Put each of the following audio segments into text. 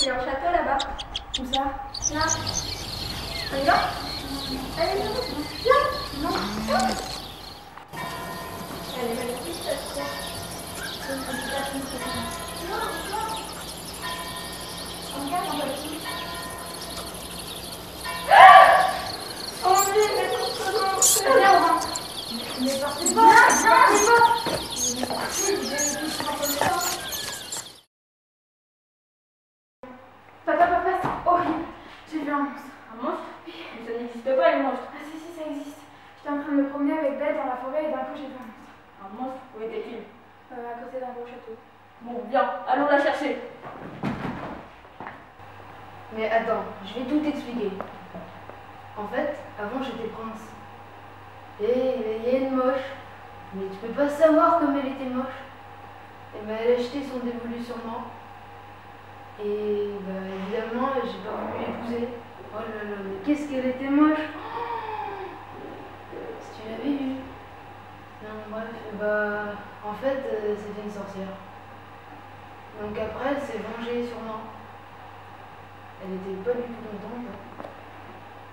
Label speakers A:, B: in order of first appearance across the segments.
A: Il y a un château là-bas.
B: Où ça?
A: Là. On y va? Allez, viens.
B: Non.
A: Elle est magnifique cette cour.
B: Non, non. Regarde, on va le faire.
A: Oh mon Dieu, mais c'est trop long.
B: Viens, on rentre. Mais partez pas. Papa, c'est horrible. J'ai vu un monstre.
A: Un monstre? Oui. Mais ça n'existe pas les monstres.
B: Ah si, ça existe. J'étais en train de me promener avec Belle dans la forêt et d'un coup j'ai vu un monstre.
A: Un monstre? Où était-il?
B: À côté d'un gros château.
A: Bon, viens, allons la chercher.
C: Mais attends, je vais tout t'expliquer. En fait, avant j'étais prince. Et il y a une moche. Mais tu peux pas savoir comme elle était moche. Et ben elle a jeté son dévolu sur moi. Et bah évidemment, j'ai pas voulu l'épouser. Oh là là, mais qu'est-ce qu'elle était moche. Si tu l'avais vue. Non, bref, bah en fait, c'était une sorcière. Donc après, elle s'est vengée sur moi. Elle était pas du tout contente.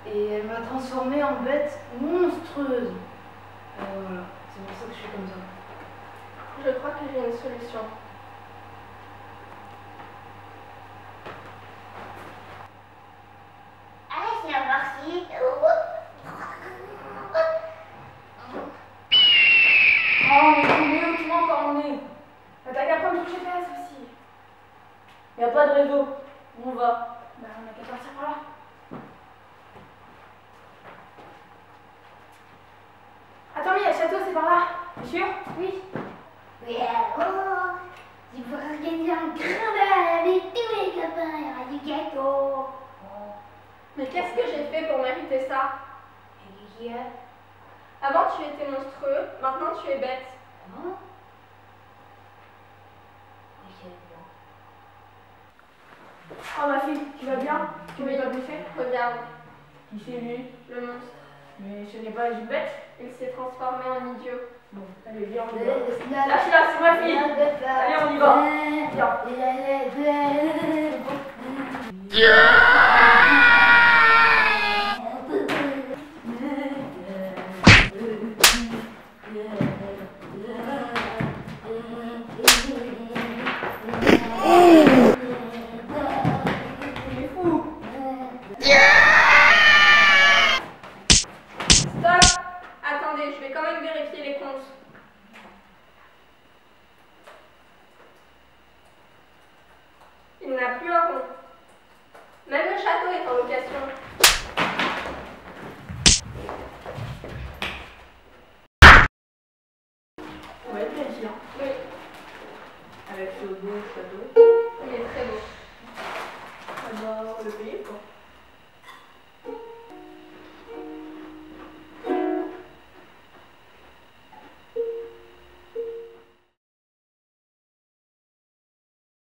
C: Et elle m'a transformée en bête monstrueuse. Voilà, c'est pour ça que je suis comme ça.
A: Je crois que j'ai une solution.
D: Allez, viens voir si.
B: Oh, mais où tu m'as encore emmené? T'as qu'à prendre ton GPS aussi.
A: Y a pas de réseau. On va.
B: Bah, on a qu'à partir par là. Attends, mais il y a le château, c'est par là. T'es sûr? Oui.
D: Oui, alors, tu peux organiser un grand bal avec tous les copains, il y aura du gâteau.
A: Mais qu'est-ce que j'ai fait pour mériter ça? Avant tu étais monstrueux, maintenant tu es bête.
D: Bon.
B: Oh, ma fille, tu vas bien? Tu m'es pas blessée?
A: Regarde,
B: Qui c'est lui?
A: le monstre.
B: Mais ce n'est pas une bête.
A: Il s'est transformé en idiot.
B: Bon, allez, viens, on y va.
D: Lâche-la,
B: Lâche-la, c'est ma fille. Allez, on y va. Viens.
A: Il est fou. Stop! Attendez, je vais quand même vérifier les comptes. Il n'a plus un rond. Même le château est en location.
B: On va être bien ici, hein.
A: Oui,
B: Avec ce beau château.
A: il est très beau.
B: On va le payer, quoi.